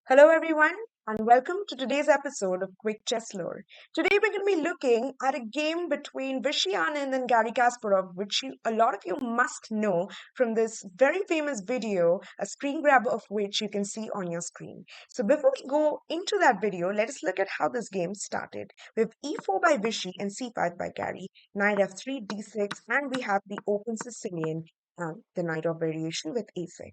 Hello, everyone, and welcome to today's episode of Quick Chess Lore. Today, we're going to be looking at a game between Viswanathan and Garry Kasparov, which a lot of you must know from this very famous video, a screen grab of which you can see on your screen. So, before we go into that video, let us look at how this game started. We have e4 by Vishy and c5 by Garry, knight f3, d6, and we have the open Sicilian and the knight of variation with a6.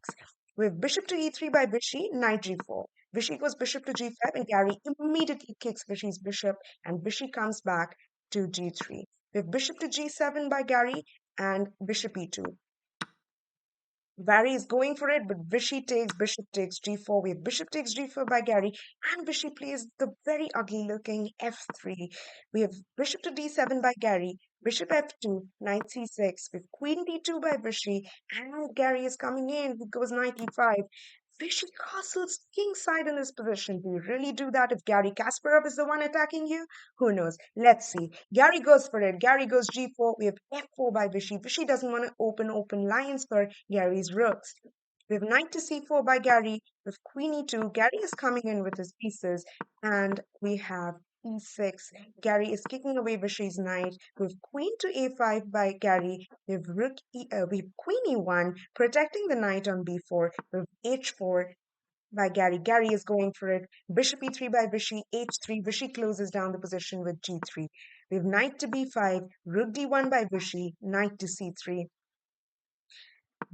We have bishop to e3 by Vishy, knight g4. Vishy goes bishop to g5 and Garry immediately kicks Vishy's bishop and Vishy comes back to g3. We have bishop to g7 by Garry and bishop e2. Garry is going for it, but Vishy takes, bishop takes g4. We have bishop takes g4 by Garry, and Vishy plays the very ugly looking f3. We have bishop to d7 by Garry, bishop f2, knight c6. We have queen d2 by Vishy, and Garry is coming in. He goes knight e5. Vishy castles kingside in this position. Do you really do that if Garry Kasparov is the one attacking you? Who knows? Let's see. Garry goes for it. Garry goes g4. We have f4 by Vishy. Vishy doesn't want to open lines for Garry's rooks. We have knight to c4 by Garry with queen e2. Garry is coming in with his pieces, and we have e6. Garry is kicking away Vishy's knight. We have queen to a5 by Garry. We have we have queen e1 protecting the knight on b4. We have h4 by Garry. Garry is going for it. Bishop e3 by Vishy, h3. Vishy closes down the position with g3. We have knight to b5, rook d1 by Vishy, knight to c3.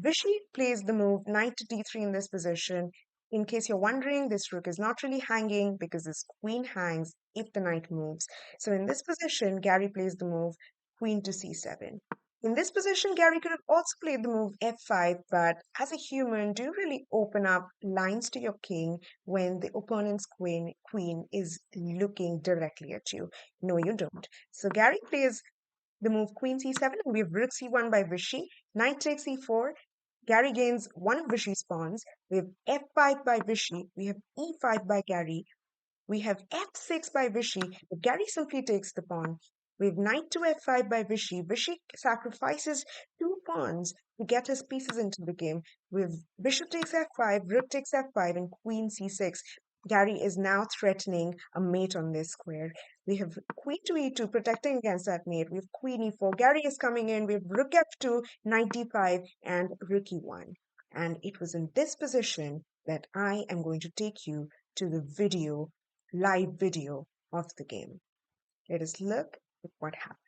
Vishy plays the move knight to d3 in this position. In case you're wondering, this rook is not really hanging because this queen hangs if the knight moves. So in this position, Garry plays the move queen to c7. In this position, Garry could have also played the move f5, but as a human, do you really open up lines to your king when the opponent's queen is looking directly at you? No, you don't. So Garry plays the move queen c7, and we have rook c1 by Vishy. Knight takes e4. Garry gains one of Vishy's pawns. We have f5 by Vishy. We have e5 by Garry. We have f6 by Vishy, but Garry simply takes the pawn. We have knight to f5 by Vishy. Vishy sacrifices two pawns to get his pieces into the game. We have bishop takes f5, rook takes f5, and queen c6. Garry is now threatening a mate on this square. We have queen to e2 protecting against that mate. We have queen e4. Garry is coming in. We have rook f2, knight d5, and rook e1. And it was in this position that I am going to take you to the live video of the game. Let us look at what happened.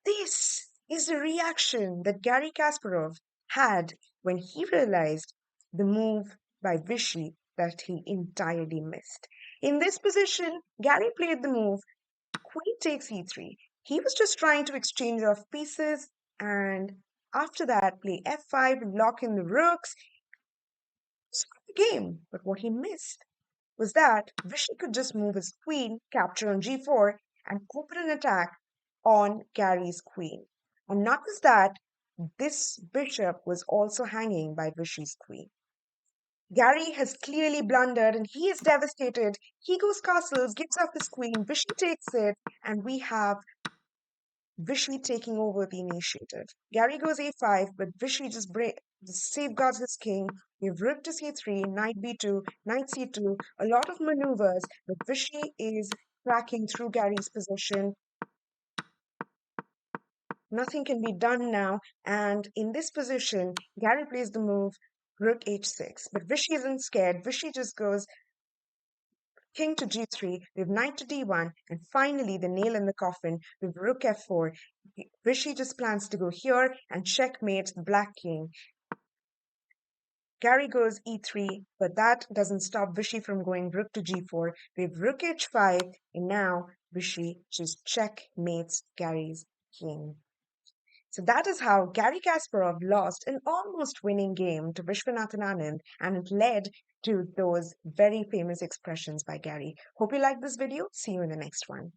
This is the reaction that Garry Kasparov had when he realized the move by Vishy that he entirely missed. In this position, Garry played the move queen takes e3. He was just trying to exchange off pieces and after that play f5, lock in the rooks, start the game. But what he missed was that Vishy could just move his queen, capture on g4, and open an attack on Garry's queen. And not just that, this bishop was also hanging by Vishy's queen. Garry has clearly blundered and he is devastated. He goes castles, gives up his queen, Vishy takes it, and we have Vishy taking over the initiative. Garry goes a5, but Vishy just safeguards his king. We have rook to c3, knight b2, knight c2, a lot of maneuvers, but Vishy is cracking through Garry's position. Nothing can be done now, and in this position, Garry plays the move rook h6, but Vishy isn't scared. Vishy just goes king to g3, we have knight to d1, and finally the nail in the coffin with rook f4. Vishy just plans to go here and checkmate the black king. Garry goes e3, but that doesn't stop Vishy from going rook to g4. We have rook h5, and now Vishy just checkmates Garry's king. So that is how Garry Kasparov lost an almost winning game to Viswanathan Anand, and it led to those very famous expressions by Garry. Hope you liked this video. See you in the next one.